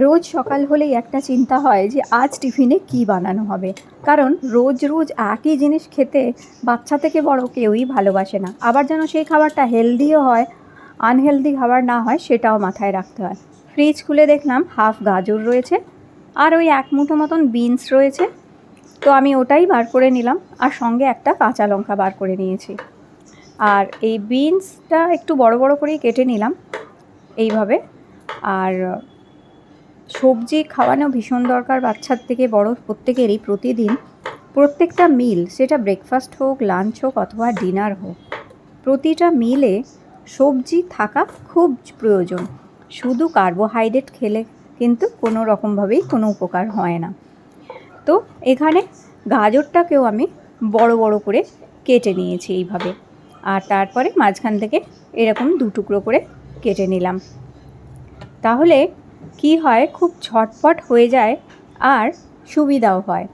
রোজ সকাল হলেই একটা চিন্তা হয় যে আজ টিফিনে কি বানানো হবে। কারণ রোজ রোজ একই জিনিস খেতে বাচ্চা থেকে বড় কেউই ভালোবাসে না। আবার যেন সেই খাবারটা হেলদিও হয়, আনহেলদি খাবার না হয় সেটাও মাথায় রাখতে হয়। ফ্রিজ খুলে দেখলাম হাফ গাজর রয়েছে আর ওই এক মুঠো মতন বিনস রয়েছে। তো আমি ওটাই বার করে নিলাম আর সঙ্গে একটা কাঁচা লঙ্কা বার করে নিয়েছি। আর এই বিনসটা একটু বড় বড় করেই কেটে নিলাম এইভাবে। আর সবজি খাওয়ানো ভীষণ দরকার বাচ্চার থেকে বড় প্রত্যেকেরই। প্রতিদিন প্রত্যেকটা মিল, সেটা ব্রেকফাস্ট হোক, লাঞ্চ হোক অথবা ডিনার হোক, প্রতিটা মিলে সবজি থাকা খুব প্রয়োজন। শুধু কার্বোহাইড্রেট খেলে কিন্তু কোনো রকমভাবেই কোনো উপকার হয় না। তো এখানে গাজরটাকেও আমি বড় বড় করে কেটে নিয়েছি এইভাবে। আর তারপরে মাঝখান থেকে এরকম দু টুকরো করে কেটে নিলাম। তাহলে কি হয়, খুব ঝটপট হয়ে যায় আর সুবিধাও হয়।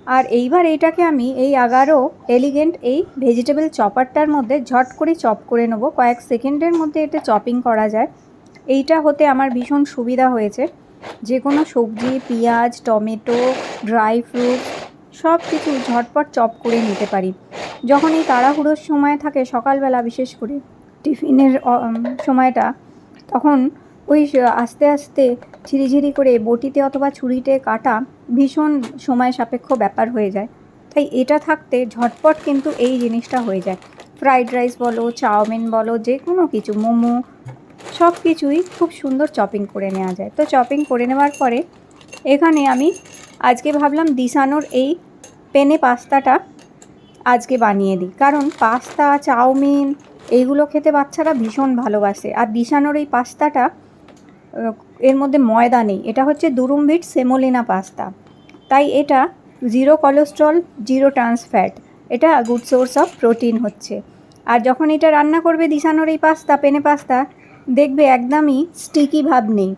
আর এইবার এইটাকে আমি এই 11 এলিগেন্ট এই ভেজিটেবল চপারটার মধ্যে ঝট করে চপ করে নেবো। কয়েক সেকেন্ডের মধ্যে এটা চপিং করা যায়। এইটা হতে আমার ভীষণ সুবিধা হয়েছে। যে কোনো সবজি, পেঁয়াজ, টমেটো, ড্রাই ফ্রুট সব কিছু ঝটপট চপ করে নিতে পারি। যখন এই তাড়াহুড়োর সময় থাকে সকালবেলা, বিশেষ করে টিফিনের সময়টা, তখন ওই আস্তে আস্তে ঝিরিঝিরি করে বটিতে অথবা ছুরিতে কাটা ভীষণ সময় সাপেক্ষ ব্যাপার হয়ে যায়। তাই এটা থাকতে ঝটপট কিন্তু এই জিনিসটা হয়ে যায়। ফ্রাইড রাইস বলো, চাউমিন বলো, যে কোনো কিছু, মোমো, সব কিছুই খুব সুন্দর চপিং করে নেওয়া যায়। তো চপিং করে নেওয়ার পরে এখানে আমি আজকে ভাবলাম দিশানোর এই পেনে পাস্তাটা আজকে বানিয়ে দিই। কারণ পাস্তা, চাউমিন এইগুলো খেতে বাচ্চারা ভীষণ ভালোবাসে। আর দিশানোর এই পাস্তাটা, এর মধ্যে ময়দা নেই, এটা হচ্ছে দুরুমভিট সেমোলিনা পাস্তা। তাই এটা 0 কোলেস্ট্রল, 0 ট্রান্স ফ্যাট। এটা গুড সোর্স অফ প্রোটিন হচ্ছে। আর যখন এটা রান্না করবে দিশানোর এই পাস্তা, পেনে পাস্তা, দেখবে একদমই স্টিকি ভাব নেই।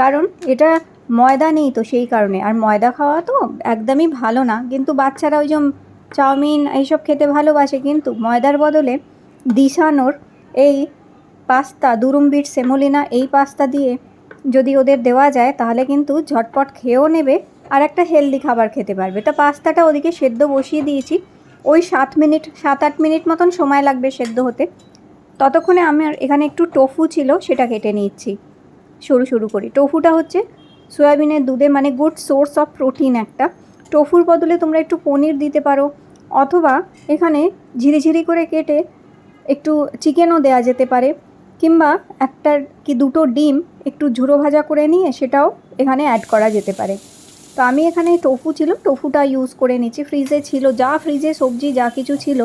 কারণ এটা ময়দা নেই, তো সেই কারণে। আর ময়দা খাওয়া তো একদমই ভালো না, কিন্তু বাচ্চারা ওই যে চাউমিন এইসব খেতে ভালোবাসে। কিন্তু ময়দার বদলে দিশানোর এই পাস্তা, দুরুমভিট সেমোলিনা এই পাস্তা দিয়ে যদি ওদের দেওয়া যায় তাহলে কিন্তু ঝটপট খেয়েও নেবে আর একটা হেলদি খাবার খেতে পারবে। তো পাস্তাটা ওদিকে সেদ্ধ বসিয়ে দিয়েছি। ওই 7-8 মিনিট মতন সময় লাগবে সেদ্ধ হতে। ততক্ষণে আমার এখানে একটু টোফু ছিল, সেটা কেটে নিচ্ছি সরু সরু করে। টোফুটা হচ্ছে সয়াবিনের দুধে, মানে গুড সোর্স অফ প্রোটিন একটা। টোফুর বদলে তোমরা একটু পনির দিতে পারো, অথবা এখানে ঝিরিঝিরি করে কেটে একটু চিকেনও দেওয়া যেতে পারে, কিংবা একটা কি দুটো ডিম একটু ঝুড়ো ভাজা করে নিয়ে সেটাও এখানে অ্যাড করা যেতে পারে। তো আমি এখানে টোফু ছিল, টোফুটা ইউজ করে নিচ্ছি। ফ্রিজে ছিল, যা ফ্রিজে সবজি যা কিছু ছিল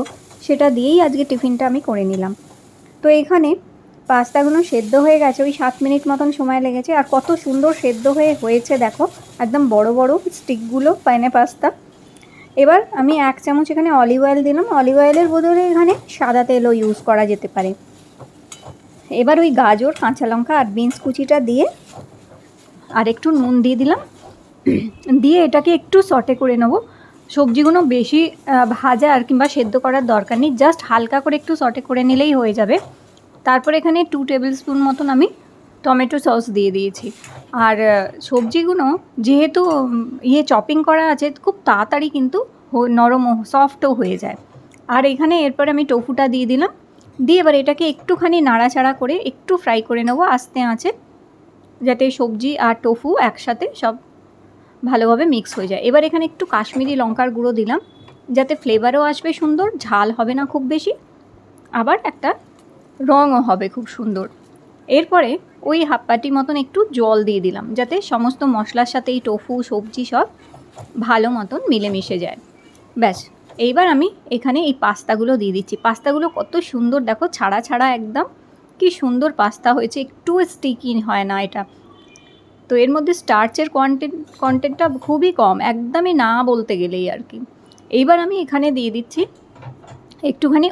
সেটা দিয়েই আজকে টিফিনটা আমি করে নিলাম। তো এখানে পাস্তাগুলো সেদ্ধ হয়ে গেছে, ওই 7 মিনিট মতন সময় লেগেছে। আর কত সুন্দর সেদ্ধ হয়েছে দেখো, একদম বড় বড় স্টিকগুলো পেনে পাস্তা। এবার আমি 1 চামচ এখানে অলিভ অয়েল দিলাম। অলিভ অয়েলের বদলে এখানে সাদা তেলও ইউজ করা যেতে পারে। এবার ওই গাজর, কাঁচা লঙ্কা আর বিনস কুচিটা দিয়ে আর একটু নুন দিয়ে দিলাম, দিয়ে এটাকে একটু সটে করে নেবো। সবজিগুলো বেশি ভাজা আর কিংবা সেদ্ধ করার দরকার নেই, জাস্ট হালকা করে একটু সটে করে নিলেই হয়ে যাবে। তারপর এখানে 2 টেবিল স্পুন মতন আমি টমেটো সস দিয়ে দিয়েছি। আর সবজিগুলো যেহেতু চপিং করা আছে, খুব তাড়াতাড়ি কিন্তু নরম সফটও হয়ে যায়। আর এখানে এরপর আমি টোফুটা দিয়ে দিলাম, দিয়ে এবার এটাকে একটুখানি নাড়াচাড়া করে একটু ফ্রাই করে নেবো আস্তে আঁচে, যাতে সবজি আর টোফু একসাথে সব ভালোভাবে মিক্স হয়ে যায়। এবার এখানে একটু কাশ্মীরি লঙ্কার গুঁড়ো দিলাম, যাতে ফ্লেভারও আসবে সুন্দর, ঝাল হবে না খুব বেশি, আবার একটা রঙও হবে খুব সুন্দর। এরপরে ওই হাফ বাটি মতন একটু জল দিয়ে দিলাম, যাতে সমস্ত মশলার সাথে এই টোফু সবজি সব ভালো মতন মিলেমিশে যায়। ব্যাস, এইবার আমি এখানে এই পাস্তাগুলো দিয়ে দিচ্ছি। পাস্তাগুলো কত সুন্দর দেখো, ছাড়া ছাড়া একদম, কি সুন্দর পাস্তা হয়েছে, একটু স্টিকি হয় না এটা। তো এর মধ্যে স্টার্চের কন্টেন্টটা খুবই কম, একদমই না বলতে গেলেই আর কি। এইবার আমি এখানে দিয়ে দিচ্ছি একটুখানি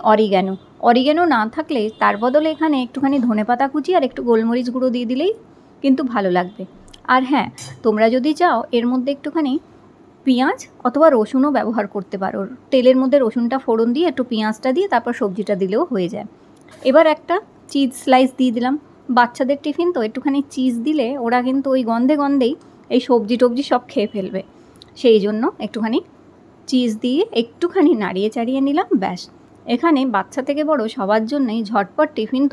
অরিগ্যানো না থাকলে তার বদলে এখানে একটুখানি ধনেপাতা কুচি আর একটু গোলমরিচ গুঁড়ো দিয়ে দিলেই কিন্তু ভালো লাগবে। আর হ্যাঁ, তোমরা যদি চাও এর মধ্যে একটুখানি পেঁয়াজ অথবা রসুনও ব্যবহার করতে পারো। তেলের মধ্যে রসুনটা ফোড়ন দিয়ে একটু পেঁয়াজটা দিয়ে তারপর সবজিটা দিলেও হয়ে যায়। এবার একটা চিজ স্লাইস দিয়ে দিলাম। বাচ্চাদের টিফিন তো একটুখানি চিজ দিলে ওরা কিন্তু ওই গন্ধে গন্ধেই এই সবজি টবজি সব খেয়ে ফেলবে, সেই জন্য একটুখানি চিজ দিয়ে একটুখানি নাড়িয়ে চাড়িয়ে নিলাম, ব্যাস। এখানে বাচ্চা থেকে বড় সবার জন্যই ঝটপট টিফিন